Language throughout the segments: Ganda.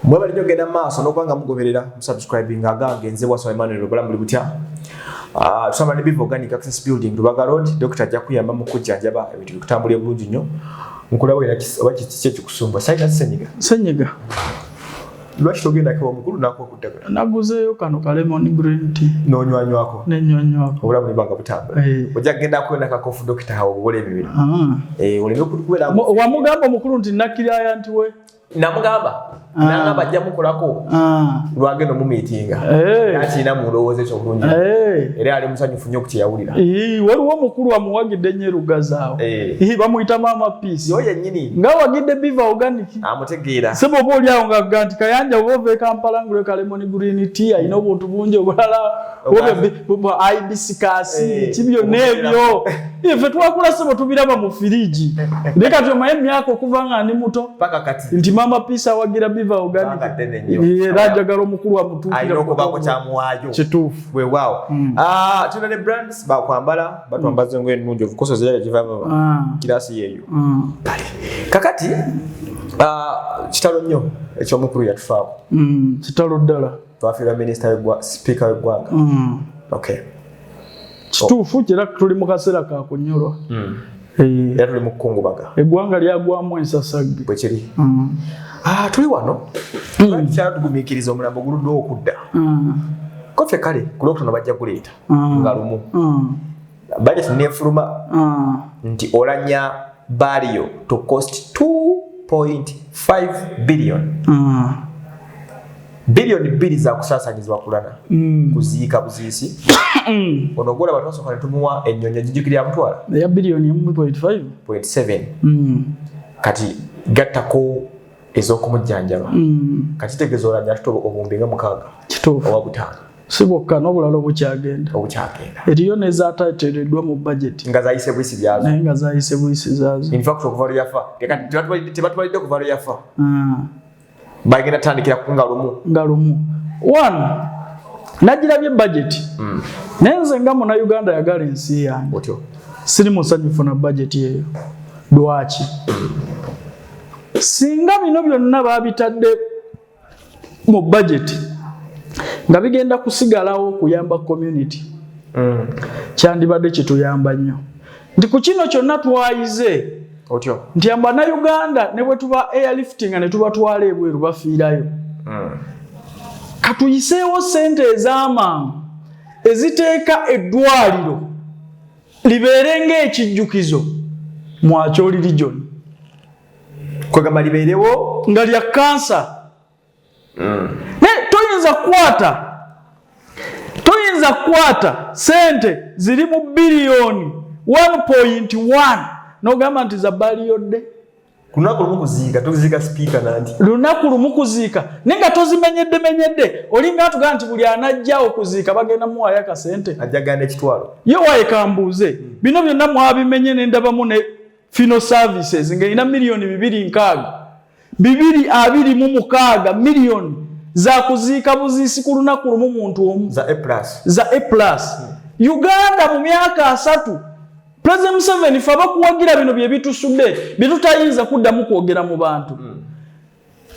Mweba linyo genda maaso n'okubanga mugoberera subscribing agange nze Eswaazza Emmanuel obulamu buli butya. Tusamba ne Bivu Organic Access Building Lubaga Road. Dokita ajja kuyamba mu kujjanjaba ebintu bikutambulira bulungi nnyo. Nkulaba era oba kiki ekikusumba. Sayina senyiga. Lwaki togenda kawa mukulu nako kuddagala? Naguzeeyo kano ka lemon green tea. N'onywanywako? N'ennywanywako. Obulamu ne banga butambula. Ojja kugenda kwenda kakofu dokita hawo obubula ebibiri. Olina okukubeera wamugamba omukulu nti nakkiraya nti we namugamba nangamba ajja mukolako lwagenda omumiitinga nakirina mu ndowooza ekyo bulungi era ali musanyufu nnyo ku kyeyawulira waliwo omukulu amuwagidde ennyo erugazaawo bamuyita maama piisi oyo yennyini nga wagidde Bivu Organic amutegeera sebo oba oliawo nga nti kayanja oba ova Kampala ngule ka lemon green tea alina obuntu bungi obulala hibiscus ki byonna ebyo ffe twakula sebo tubiraba mu firiji leka tyomaye emyaka okuva nga ndi muto paka kati nti maama piisi awagira Bivu Organic era ajagala omukulu amutuukira okubako kyamuwaayo kituufu weewaawo tulina ne brands bakwambala batwambaza engoye ennungi obukosoza kivava kirasi yeeyo kakati kitalo nnyo ekyomukulu yatufaako kitalo ddala twafiirwa minisita sipiika w'eggwanga kituufu kira tuli mu kaseera ka kunyolwa era tuli mu kukungubaga eggwanga lyagwamu ensasagge bwe kiri tuli wano kyala tugumiikiriza omulambo guluddewo okudda kofe kale ku lwokutaano bajja kuleeta nga lumu budget neefuluma nti Oulanyah barrio to cost 2.5 billion billion bbiri za kusaasanyizibwa kulana kuziika buziisi ono gwola abantu basooka ne tumuwa ennyonyi ejijjukira yamutwala eya billion 1.7 kati gattako ez'okumujjanjaba kati tegeeza Oulanyah tutoba obumbi nga 6 oba 5 si bwokka n'obulala obukyagenda eriyo nezaatateereddwa mu budget nga zayise buyisi byazo naye nga zayise buyisi zaazo infact okuva lwe yafa tebatwalidde okuva lwe yafa bagenda tandikira nga lumu one nagirabye budget naye nze nga Munnayuganda yagala ensi yange siri musanyufu na budget eyo lwaki singa bino byonna babitadde mu budget nga bigenda kusigalawo okuyamba community kyandibadde kituyamba nnyo nti ku kino kyonna twayize nti Abannayuganda ne bwe tuba airlifting ne tubatwala ebweru bafiirayo katuyiseewo ssente ez'amangu eziteeka eddwaliro libeere ng'ekijjukizo mu Acholi region kwegamba libeerewo nga lya kansa naye toyinza kukwata ssente ziri mu biliyoni 1.1 n'ogamba nti za baliyodde lunaku lumu kuziika toziika sipiika nanti lunaku lumu kuziika naye nga tozimenyedde olinga atugamba nti buli anajja okuziika bagenda muwaayo akasente ajjaganda ekitwalo ye waaye kambuuze bino byonna mwabimenye ne ndabamu ne funeral services nga ina miliyoni 226 miliyoni za kuziika buziisi ku lunaku lumu muntu omu za A+. Uganda mu myaka 3 President Museveni faba kuwagira bino bye bitusudde bitutayinza kuddamu kwogera mu bantu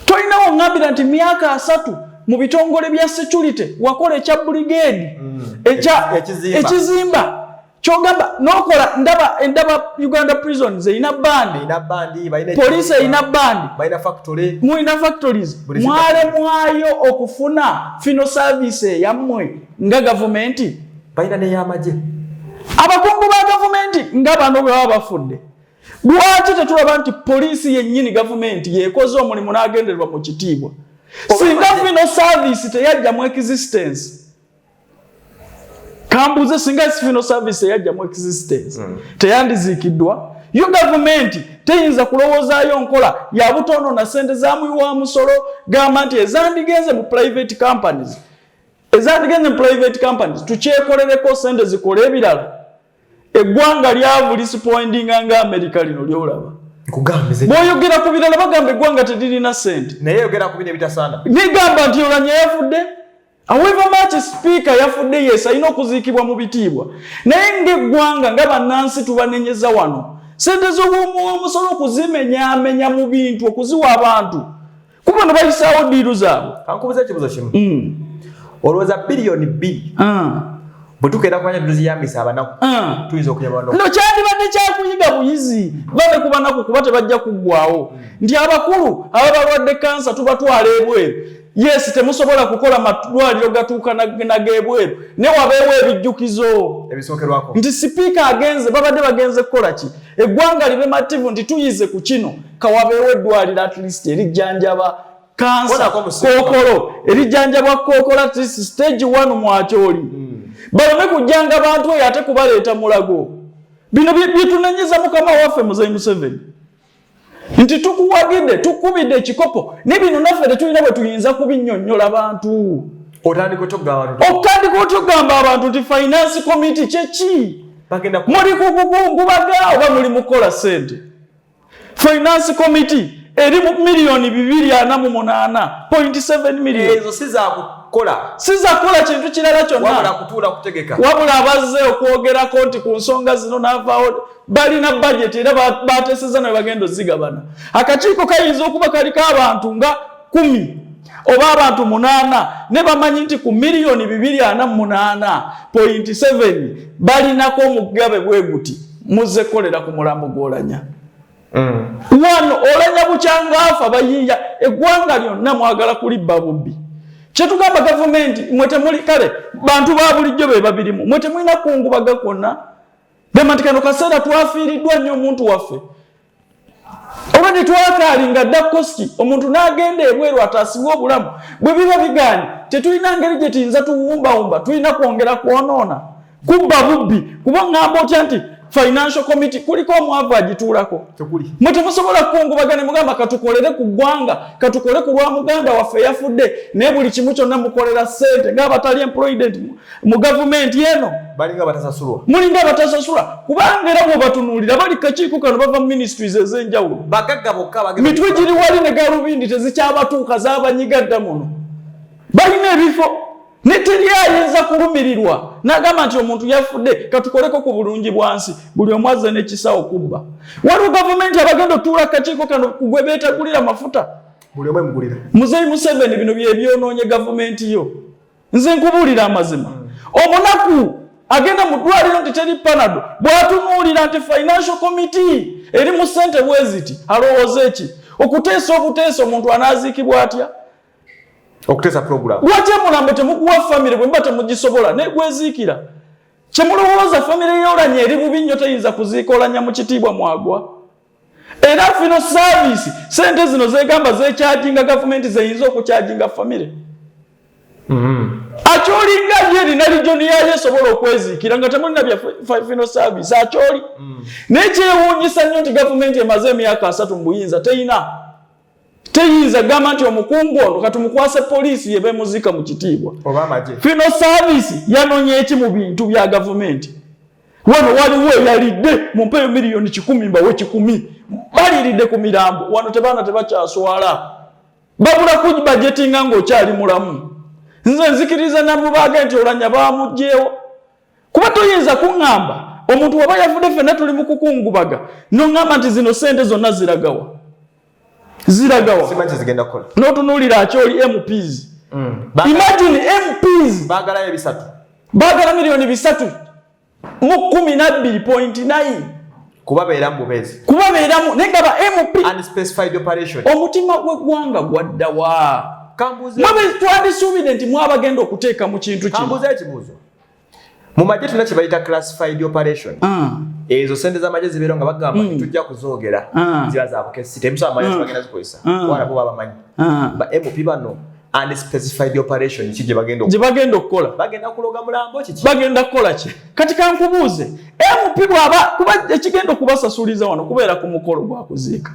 tolinawo ngambira nti myaka 3 mu bitongole bya security wakola ekya brigade ekizimba kyogamba nokola ndaba Uganda prisons ina bandi police ina bandi muina factories mwale mwayo okufuna funeral service yammwe nga government baina ne yamaje abakungu ba government nga bano bwe bafudde lwaki tetulaba nti police yennyini government yekoze omulimu n'agendererwa mu kitiibwa singa funeral service teyajja mu existence kambuze singa funeral service yajja mu existence teyandiziikiddwa yo government teyinza kulowoozaayo nkola ya butono na ssente zaamuwi wa musolo gamba nti ezandigenze mu private companies tukyekolereko ssente zikole ebirala eggwanga lyavu lispoindinga nga America lino lyolaba bw'oyogera ku birala bagamba eggwanga teririna ssente naye yogera ku bino ebitasaana nigamba nti Oulanyah yafudde however much speaker yafudde yes alina okuziikibwa mu bitiibwa naye ng'eggwanga nga bannansi tubanenyeza wano ssente z'omusolo okuzimenyaamenya mu bintu okuziwa abantu kuba no bayisawo diiru zaabwe. Kankubuza ekibuzo kimu. Olowooza biliyoni 2 bwe tukeera kumanya tuziyambisa abanaku tuyinza okuyamba no kyandibadde kyakuyiga buyizi babe ku banaku kuba tebajja kuggwawo nti abakulu ababalwadde kansa tubatwala ebweru. Yes, temusobola kukola matwaliro gatuuka nageebweru ne wabeewo ebijjukizo ebisookerwako nti sipiika agenze babadde bagenze kukola ki eggwanga libe mativu nti tuyize ku kino kawabeewo eddwaliro at least erijjanjaba kansa kookolo erijjanjaba kookolo at least stage 1 mwakyoli baleme kujjanga bantu eyo ate kubaleeta mulago. Bino byetunenyiza mukama waffe Muzeeyi Museveni nti tukuwagidde tukubidde ekikopo ne bino naffe tetulina bwe tuyinza kubinnyonnyola abantu. Otandika otogamba abantu nti finance committee kyeki muli kukukungubaga oba muli mukola ssente. Finance committee eri mu miliyoni 248.7 miliyoni. Ezo sizaakukola kintu kirala kyonna wabula kutuula kutegeka wabula abazze okwogerako nti ku nsonga zino n'avaawo balina budget era bateeseza nawe bagenda ozigabana. Akakiiko kayinza okuba kaliko abantu nga 10 oba abantu 8 ne bamanyi nti ku miliyoni 248.7 balinako omugabe bwe guti muzze kolera ku mulambo gw'Oulanyah. Wano Oulanyah bukyanga afa bayiiya eggwanga lyonna mwagala kulibba bubbi. Kyetugamba gavumenti mwe temuli kale bantu ba bulijjo be babirimu mwe temulina kungubaga kwonna bema tikano kaseera twafiiriddwa nnyo omuntu waffe obadde twakaalinga dda koski omuntu n'agenda ebweru ataasibwa obulamu bwe biba bigaanye tetulina ngeri gye tuyinza tuwumbawumba tulina kwongera kwonoona kubba bubbi kuba ngamba otya nti financial committee kuliko omwavu agituulako mwe temusobola kukungubagana mugamba katukolere ku ggwanga katukole ku lwa muganda waffe yafudde naye buli kimu kyonna mukolera ssente ng'abatali employed mu gavumenti eno mulinga batasasulwa kubanga era bw'obatunuulira bali kakiiko kano bava mu ministries ez'enjawulo mitwe giri wali ne galubindi tezikyabatuuka z'abanyigadda muno balina ebifo ne teri ayinza kulumirirwa n'agamba nti omuntu yafudde katukoleko ku bulungi bwansi buli omu azze n'ekisawo kubba. Waliwo gavumenti abagenda otuula kakiiko kano kugwe beetagulira mafuta buli omu emugulira. Muzeeyi Museveni bino bye byonoonye gavumenti yo. Nze nkubuulira amazima omunaku agenda mu ddwaliro nti teri panado bw'atunuulira nti financial committee eri mu ssente bweziti alowooza eki okuteesa obuteesa omuntu anaaziikibwa atya okutesa program wate mulambe temukuwa family bwe mbate mugisobola ne gweziikira kyemulowooza family y'Oulanyah eri bubi nnyo teyinza kuziika Oulanyah mu kitiibwa mwagwa. Era fino service sente zino zegamba zekyajinga gavumenti zeyinza okukyajinga family akyolinga yeri nalijoni yaye esobola okweziikira nga temulina bya fino service akyoli nekyewuunyisa nnyo nti gavumenti emaze emyaka 3 mu buyinza teyinza gamba nti omukungu ono katumukwase poliisi yebemuziika mu kitiibwa fino service yanonye eki mu bintu bya gavumenti. Wano waliwo eyalidde mumpeyo miliyoni 10 mbawe 10 baliridde ku mirambo wano tebaana tebakyaswala babula ku budgetinga ng'okyali mulamu. Nze nzikiriza namubage nti Oulanyah bamugjeewo kuba toyinza kuŋŋamba omuntu waba yafudde ffenna tuli mu kukungubaga noŋŋamba nti zino sente zonna ziragawa simanyi zigenda kukola n'otunuulira akyoli MPs. Imagine MPs baagala miliyoni 3 mu 12.9 kubabeeramu naye nga ba MP unspecified operation omutima gw'eggwanga gwaddawa mwabe twandisuubire nti mwabagenda okuteeka mu kintu kino. Kambuza ekibuuzo mu magye tulina kye bayita classified operation ezo sente z'amagye zibeera nga bagamba nti tujja kuzoogera ziba zaabukesi temusaba manyi bagenda zikozesa wala bo babamanyi ba MP bano unspecified operation ki gye bagenda okukola bagenda kuloga mulambo kiki bagenda kukola ki kati kankubuuze MP bwaba kuba ekigenda okubasasuliza wano kubeera ku mukolo gwa kuziika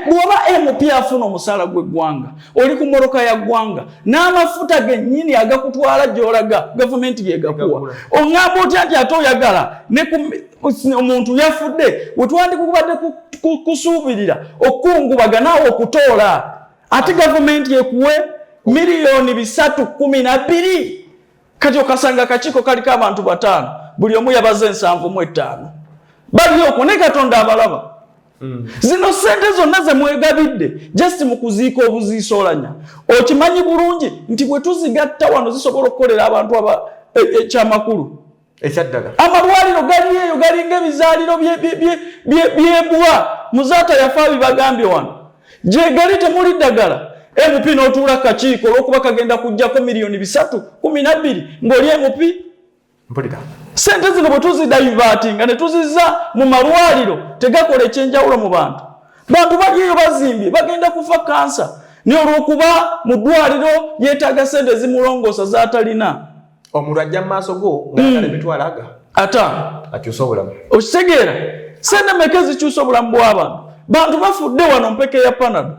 bw'oba MP afuna omusaala gw'eggwanga oli ku moroka ya ggwanga n'amafuta gennyini agakutwala gy'olaga gavumenti gegakuwa oŋŋamba otya nti ate oyagala ne omuntu yafudde wetwandikubadde kusuubirira okukungubaga naawe okutoola ate gavumenti ekuwe miliyoni 312 kati okasanga akakiiko kaliko abantu 5 buli omu yabaze 7.5 bali okwo ne Katonda abalaba Zino sente zonna ze mwegabidde just mu kuziika obuziisa Oulanyah. Okimanyi bulungi nti bwe tuzigatta wano zisobola okukolera abantu ekyamakulu. Ekyaddala. Amalwaliro gali eyo galinga ebizaaliro by'ebwa. Muzaata yafa bibagambye wano. Gye gali temuli ddagala. MP n'otuula kakiiko olw'okuba kagenda kuggyako miliyoni 312 ng'oli MP. Mpulira. Sente zino bwe tuzidaivatinga ne tuzizza mu malwaliro tegakola ekyenjawulo mu bantu. Bantu bali eyo bazimbye bagenda kufa kansa. Naye olw'okuba mu ddwaliro yeetaaga sente zimulongoosa z'atalina. Omuntu ajja mu maaso go ng'agala emitwalo aga. Akyusa obulamu. Okitegeera? Sente meka zikyusa obulamu bw'abantu. Bantu bafudde wano mpeke ya Panado.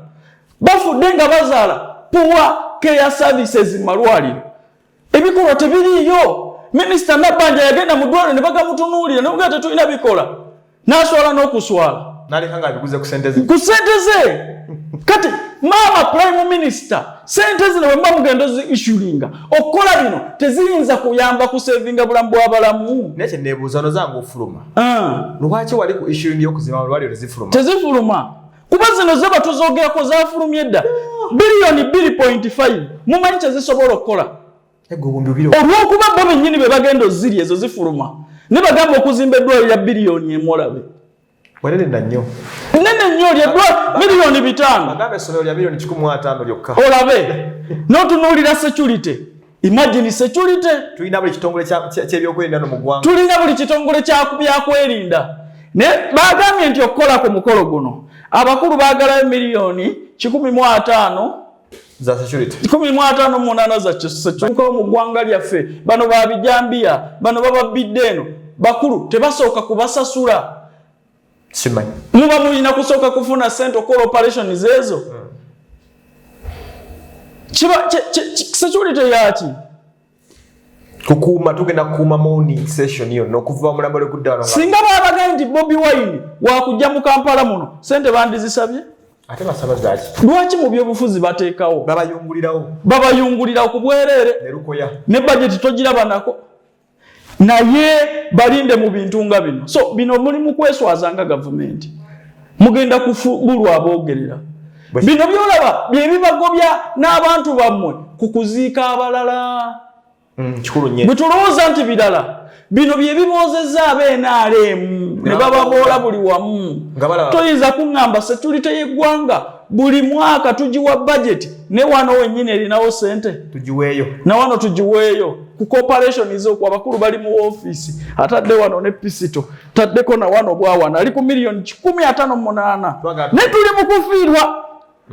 Bafudde nga bazaala poor care services mu malwaliro. Ebikolwa tebiriiyo. Minisita Nabanja yagenda mu ddwaliro ne bagamutunuulira ne bugata tulina bikola. N'aswala n'okuswala. N'aleka ng'abiguze ku sente ze. Ku sente ze. Kati maama Prime Minister sente zino bwe mugenda zi-issuinga okukola bino teziyinza kuyamba kusevinga bulamu bw'abalamu. Naye kye neebuuza ono zange ofuluma. Lwaki wali ku issuing y'okuzimba amalwaliro tezifuluma? Tezifuluma. Kuba zino ze batuzoogerako zaafulumye edda. Biliyoni 2.5 mumanyi kye zisobola okukola. Olw'okuba bo bennyini be bagenda ozirya ezo zifuluma. Ne bagamba okuzimba eddwaliro lya biliyoni 1 olabe. Nene nnyo. Nene nnyo lya miliyoni 5. Bagamba essomero lya miliyoni 15 lyokka. Olabe. N'otunuulira security. Imagine security. Tulina buli kitongole ky'ebyokwerinda no mu ggwanga. Tulina buli kitongole byakwerinda. Ne bagambye nti okukola ku mukolo guno abakulu baagalayo miliyoni 15 za security. 15 munana za security mu ggwanga lyaffe. Bano babijambiya, bano bababidde eno. Bakulu tebasooka kubasasula. Simanyi. Muba mulina kusooka kufuna sente okola operations ezo. Security yaki? Kukuuma tugenda kukuuma morning session yo n'okuva mu lambole kudda wano. Singa baabagambye nti Bobi Wine wakujja mu Kampala muno sente bandizisabye. Ate basaba zaki? Lwaki mu byobufuzi bateekawo? Babayungulirawo ku bwereere. Ne lukoya. Ne budget togiraba nako. Naye balinde mu bintu nga bino. So bino mulimu kweswaza nga government. Mugenda kufubulwa aboogerera. Bino byolaba bye bibagobya n'abantu bammwe ku kuziika abalala. Kikulu nnyo. Bwe tulowooza nti birala. Bino bye biboozezza NRM ne bababoola buli wamu. Toyinza kuŋŋamba security y'eggwanga buli mwaka tugiwa budget ne wano wennyini erinawo sente. Tugiweeyo. Na wano tugiweeyo. Ku corporation iz'okwo abakulu bali mu office atadde wano ne pisito taddeko na wano bwawana ali ku miliyoni 158 ne tuli mu kufiirwa.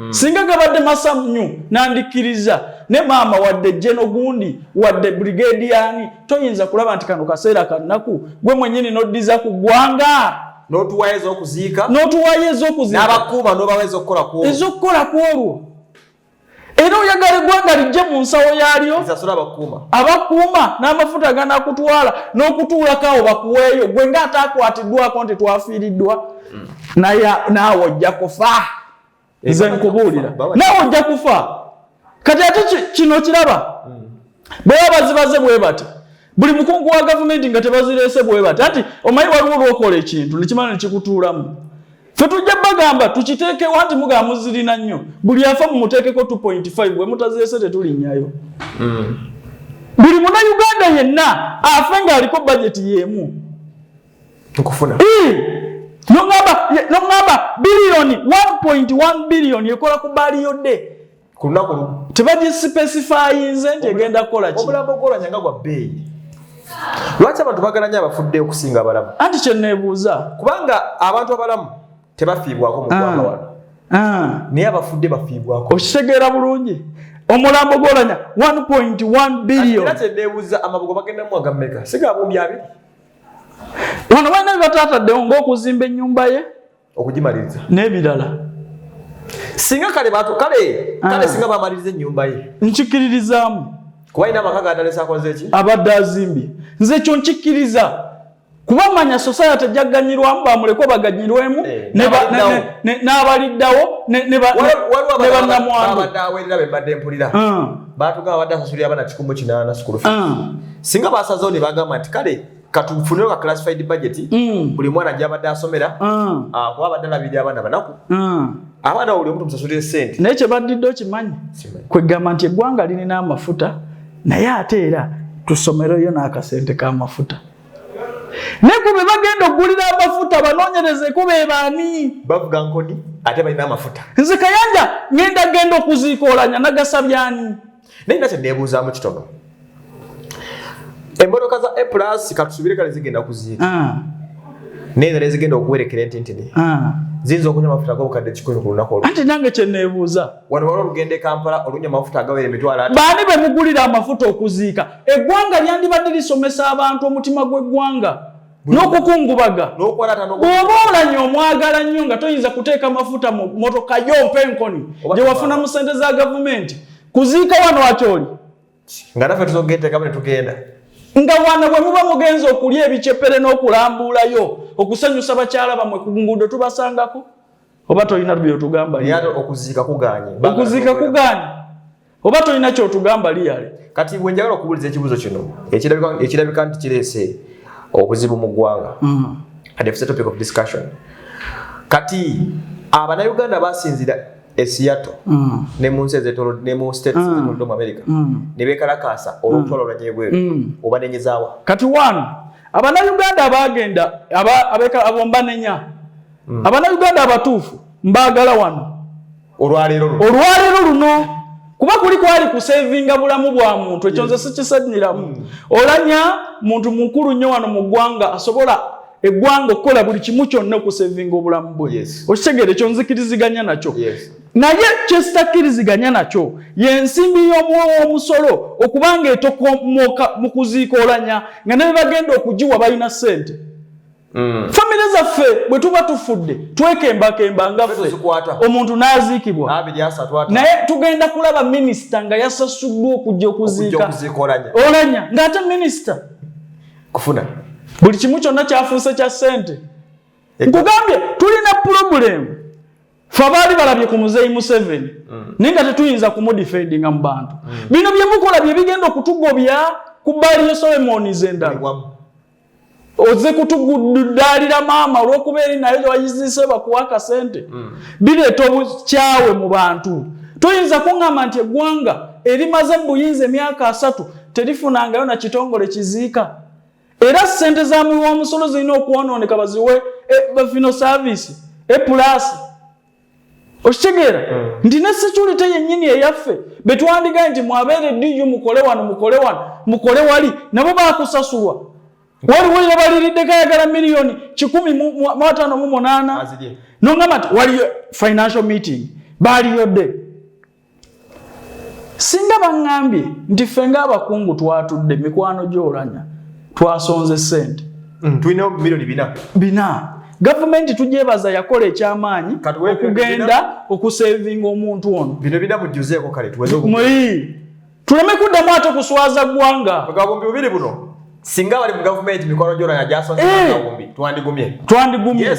Singa gabadde masamnyu nandikiriza ne maama wadde Jeno Gundi wadde Brigadier toyinza kulaba nti kano kaseera kannaku gwe mwennyini noddiza ku ggwanga n'otuwayezo okuziika n'abakuuma n'obaweeza okukola kwolwo. Era oyagala eggwanga lijje mu nsawo yaalyo abakuuma n'amafuta ganakutwala n'okutuulako awo bakuweeyo gwe ng'ataakwatiddwako nti twafiiriddwa naawe ojja kufa. Nze nkubuulira naawe ojja kufa. Kati ate kino kiraba bwe babazibaze bwe bati buli mukungu wa gavumenti nga tebazireese bwe bati ati omanyi waliwo olwokola ekintu nekimala nekikutuulamu. Ffe tujja bagamba tukiteekewo nti mugamba muzirina nnyo buli afa mumuteekeko 2.5 bwe mutazireese tetulinnyayo. Buli Munnayuganda yenna afe ng'aliko bajeti y'emu okufuna. Nongamba biliyoni 1.1 biliyoni ekola ku baliyodde ku lunaku tebagispecifyinze nti egenda kukola ki. Omulambo gw'Oulanyah nga gwa bbeeyi. Lwaki abantu baagala nnyo abafudde okusinga abalamu? Anti kye neebuuza kubanga abantu abalamu tebafiibwako mu ggwanga wano. Naye abafudde bafiibwako. Okitegeera bulungi. Omulambo gw'Oulanyah 1.1 biliyoni. Era kye neebuuza amabugo bagendamu agammeka si ga bumbi abiri. Wano balina bataataddewo ng'okuzimba ennyumba ye okugimaliriza n'ebirala. Singa kale singa bamaliriza ennyumba ye nkikiririzaamu kuba ina amaka g'adalesa akoze eki abadde azimbye. Nze kyo nkikkiriza kuba manya society ejjagganyirwamu bamulekwa baganyirwemu n'abaliddawo ne bannamwandu. Abadde aweerera be mbadde mpulira baatugamba badde asasulira abaana 180 school fees. Singa basazeewo ne bagamba nti kale katufunire ka classified budget buli mwana ajabadde asomera kuba badala bidi abana banaku abana uli omuntu musasulire sente naye kye badidde okimanyi kwegamba nti eggwanga lirina amafuta naye ate era tusomereyo n'akasente k'amafuta naye kube bagenda okugulira amafuta banoonyerezeko be baani bavuga nkoni ate balina amafuta nze Kayanja ngenda genda okuziika Oulanyah nagasabyani naye nakye neebuuzaamu kitono emmotoka za A+ katusubire kale zigenda kuziika naye nale zigenda okuwerekera entintini ziyinza okunywa amafuta g'obukadde 10 ku lunaku olwo anti nange kye neebuuza wano wala olugenda e Kampala olunywa amafuta agawera emitwalo ate baani be mugulira amafuta okuziika eggwanga lyandibadde lisomesa abantu omutima gw'eggwanga n'okukungubaga bw'oba Oulanyah omwagala nnyo nga toyinza kuteeka amafuta mu motoka yompa enkoni gye wafuna mu ssente za gavumenti kuziika wano wakyoli nga naffe tuzogeteeka bwe tugenda nga wana bwe muba mugenza okulya ebicepere n'okulambulayo okusanyusa bakyala bamwe ku nguudo tubasangako oba tolina byotugamba liyale okuziika kuganye oba tolina kyotugamba liyale kati bwe njagala okubuliza ekibuzo kino ekirabika nti kireese obuzibu mu ggwanga and it's a topic of discussion kati Abannayuganda basinzira Seattle ne mu nsi ezetolo ne mu states ezetolo mu America ne bekalakasa olutwalo lwanyebweru obanenyezawa kati one Abannayuganda abagenda abeka abombanenya Abannayuganda abatuufu mbagala wano olwalero luno kuba kuli kwali kusavinga bulamu bwa muntu ekyo nze sikisadniramu Oulanyah muntu mukulu nnyo wano mu ggwanga asobola eggwanga okukola buli kimu kyonna okusavinga obulamu bwe okitegere ekyo nzikiriziganya nakyo naye kyesitakkiriziganya nakyo yensimbi y'omusolo okubanga etokomoka mu kuziika Oulanyah nga ne bagenda okugiwa balina ssente famire zaffe bwe tuba tufudde twekembakemba nga ffe omuntu n'aziikibwa naye tugenda kulaba minisita nga yasasuddwa okujja okuziika Oulanyah ng'ate minisita kufuna buli kimu kyonna kyafuuse kya ssente nkugambye tulina pulobulemu fe abaali balabye ku muzeeyi Museveni naye nga tetuyinza kumudifendinga mu bantu bino bye mukola bye bigenda okutugobya ku bbaali ye Solomons endala oze kutugudaalira maama olw'okuba eri naye wayiziise bakuwa akasente bireeta obukyawe mu bantu toyinza kuŋŋamba nti eggwanga erimaze buyinza emyaka 3 terifunangayo na kitongole kiziika era ssente za muwi w'omusolo zirina okwonooneka baziwe bafino service A+ okitegeera nti ne security yennyini eyaffe betwandigaye nti mwabeere DU mukole wano mukole wali nabo baakusasulwa waliwo baliridde kayagala miliyoni 158 nongamba nti waliyo financial meeting baaliyodde singa baŋŋambye nti ffe ng'abakungu twatudde mikwano gy'Oulanyah twasonze ssente tulina miliyoni 4 gavumenti tugyebaza yakola ekyamaanyi okugenda okusevinga omuntu ono bino binamujuzeeko kale tuleme kuddamu ate kuswaza ggwanga bugabumbi bubiri buno singa bali mu gavumenti mikwano gy'Oulanyah gyasonze bugabumbi twandigumye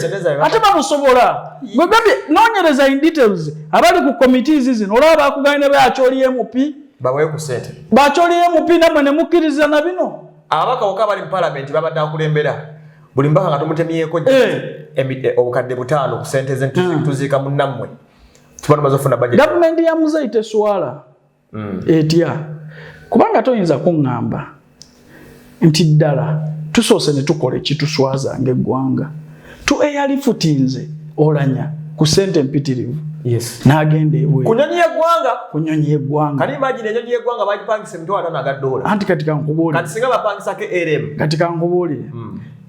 ate bamusobola gwegambye noonyereza in details abali ku committees zino olaba bakuganye bakyoli MP babaye ku ssente bakyoli MP namwe ne mukkiriza na bino ababaka bokka bali mu parliament babadde akulembera buli mbaka nga tumutemyeko obukadde 5 ku ssente ze tuziika munnammwe tuba tumaze okufuna budget gavumenti ya muzeeyi teswala etya kubanga toyinza kuŋŋamba nti ddala tusoose ne tukola ekituswaza ng'eggwanga eyalifutinze Oulanyah ku ssente mpitirivu n'agenda ebweru kunyonyi y'eggwanga kali imagine enyonyi y'eggwanga bagipangisa $5,000 anti kati kankubuulire kati singa bapangisako LM kati kankubuulire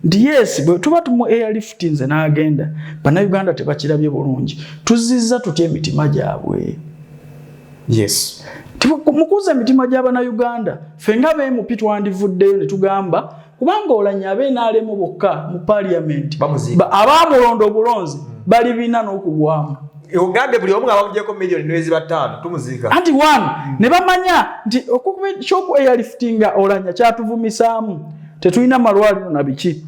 nti bwe tuba tumu airliftinze n'agenda Bannayuganda tebakirabye bulungi tuzizza tutya emitima gyabwe mukuza emitima gy'Abannayuganda ffe nga BMP twandivuddeyo ne tugamba kubanga Oulanyah ab'NRM bokka mu parliament abaamulonda obulonzi bali 4 n'okugwamu Uganda buli omu abamugyeko miliyoni nwezi 5 tumuziika anti one ne bamanya nti okukuba ekyoku airliftinga Oulanyah kyatuvumisaamu tetulina malwaliro na biki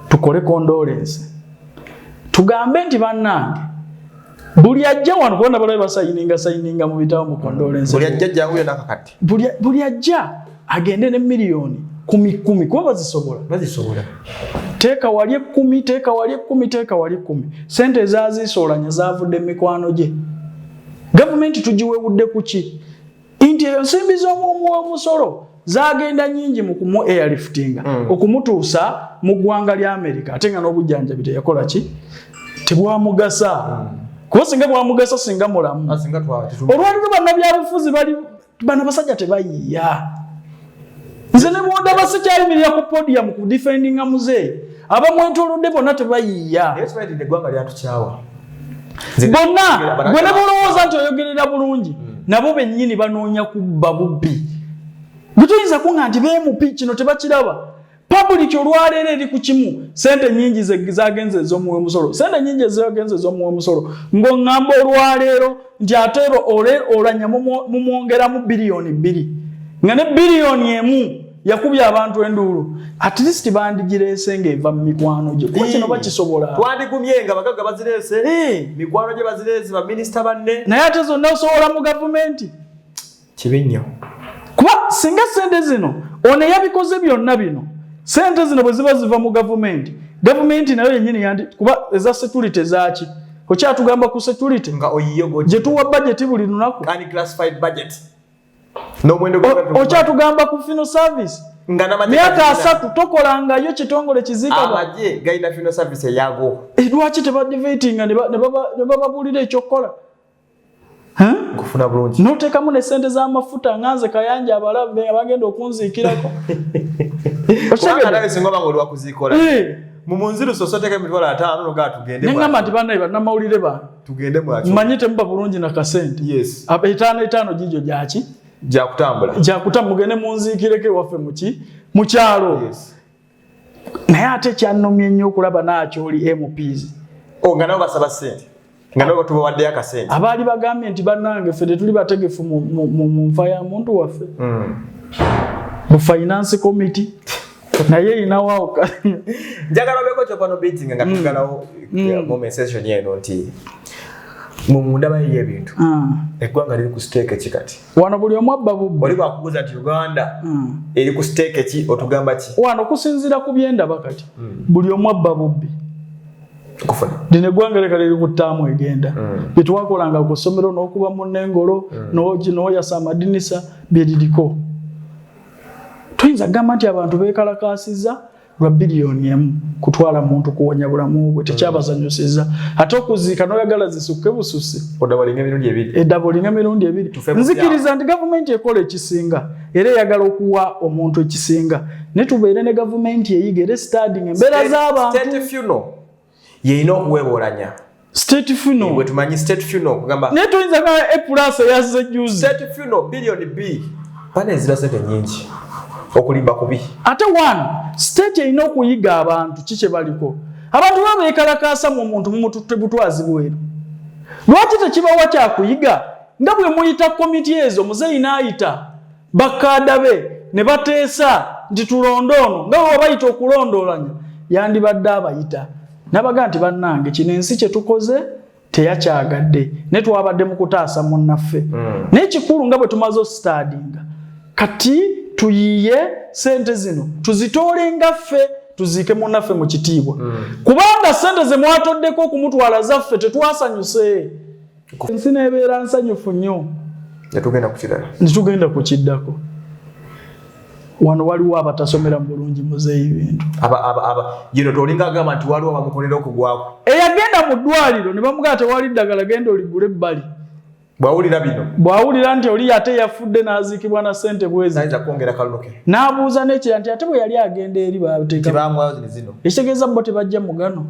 tukole condolence tugambe nti bannange buli ajja wano kubona balabe basayininga mu bitabo mu condolence buli ajja janguyo nakakati buli ajja agende ne miliyoni 10 kuba bazisobola teeka wali 10 teeka wali 10 teeka wali 10 sente ezaziisa Oulanyah zavudde mikwano gye gavumenti tugiwewudde kuki inti ensimbi z'omusolo zagenda nyingi mu kumu airliftinga okumutuusa mu ggwanga lya America ate nga n'obujjanjabi teyakola ki tebwamugasa kuba singa bwamugasa singa mulamu olwaliro bannabyabufuzi bali bana basajja tebayiiya nze ne bwonda basikyayimirira ku podium ku defendinga muzeeyi abamwetoolodde bonna tebayiiya bonna gwe ne bulowooza nti oyogerera bulungi nabo bennyini banoonya kubba bubbi butuyinza kuŋŋa nti beemupi kino tebakiraba public olwaleero eri ku kimu sente nyingi zagenze ez'omuwemusolo sente nyingi ezagenze ez'omuwemusolo ng'oŋŋamba olwaleero nti ate Oulanyah mumwongeramu biliyoni 2 nga ne biliyoni 1 yakubya abantu enduulu at least bandigireese ng'eva mu mikwano gye kuba kino bakisobola twandigumye nga bagagga bazireese mikwano gye bazireese baminisita banne naye ate zonna osobola mu gavumenti kibi nnyo kuba singa sente zino ono yabikoze byonna bino sente zino bwe ziba ziva mu gavumenti nayo yennyini kuba eza security zaaki okyatugamba ku security nga oyiyo gye tuwa budget buli lunaku classified budget okyatugamba ku funeral service myaka 3 tokolangayo kitongole kizika amagye gayina funeral service eyago lwaki tebadivatinga ne bababuulira ekyokukola kufuna bulungi noteekamu ne sente z'amafuta nganze kayanja abalabe abagenda okunziikirako mumunziru sosoteka emitwalo 5 noga tugende nengamba nti bannaye bannamawulire bantu tugende mwaki mmanyi temuba bulungi na kasente yes 5 gijo gyaki jakutambula mugende munziikireke waffe mu kyalo naye ate kyannomye nnyo okulaba nakyoli MPs nga nabo basaba sente nga nabo tubawaddeyo akasente abaali bagambye nti bannange ffe tetuli bategefu mu nfa ya muntu waffe mu finance committee naye inawo njagala obeko kyopano beating nga tugalawo moment session yeno nti mumunda bayiye ebintu eggwanga liri ku stake ki kati wano buli omu abba bubbi oli bwakubuuza nti Uganda eri ku stake ki otugamba ki wano kusinziira ku byendaba kati buli omu abba bubbi kufuna dine eggwanga leka liri ku ttaamu egenda bye twakolanga ku ssomero n'okuba mu nnengolo n'oyasa amadinisa bye liriko tuyinza gamba nti abantu beekalakaasizza lwa biliyoni 1 kutwala muntu kuwonya bulamu bwe tekyabazanyusiza ate okuziika n'oyagala zisukke bususse eddabolinga emirundi 2 nzikiriza nti gavumenti ekola ekisinga era eyagala okuwa omuntu ekisinga ne tubeere ne gavumenti eyiga era studying embeera z'abantu yeyina okuweebwa Oulanyah state funeral bwe tumanyi state funeral kugamba naye tuyinza nga A+ eyazze juzi state funeral biliyoni 2 pana ezira sente nyingi okulimba kubi ate state erina okuyiga abantu kiki baliko abantu babeekalakaasa mu muntu mumututte butwazi bweru lwaki tekibawa kyakuyiga nga bwe muyita komiti ezo muzeeyi n'ayita bakkaada be ne bateesa nti tulonda ono nga bwe bayita okulonda Oulanyah yandibadde abayita nabaga nti bannange kino ensi kye tukoze teyakyagadde ne twabadde mu kutaasa munnaffe naye kikulu nga bwe tumaze ostadinga kati tuyiye sente zino tuzitoole ngaffe tuziike munnaffe mu kitiibwa kubanga sente ze mwatoddeko okumutwala zaffe tetwasanyuse ensi neebeera nsanyufu nnyo netugenda ku kiddako wano waliwo abatasomera mu bulungi muzeeyi bintu yino tolinga agamba nti waliwo bamukolera okugwako eyagenda mu ddwaliro ne bamugamba tewali ddagala genda oligula ebbali bw'awulira nti oli ate yafudde n'aziikibwa na ssente bwezi n'abuuza n'ekira nti ate bwe yali agenda eri ekitegeeza bo tebajja mugano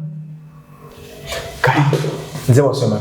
nze wasoma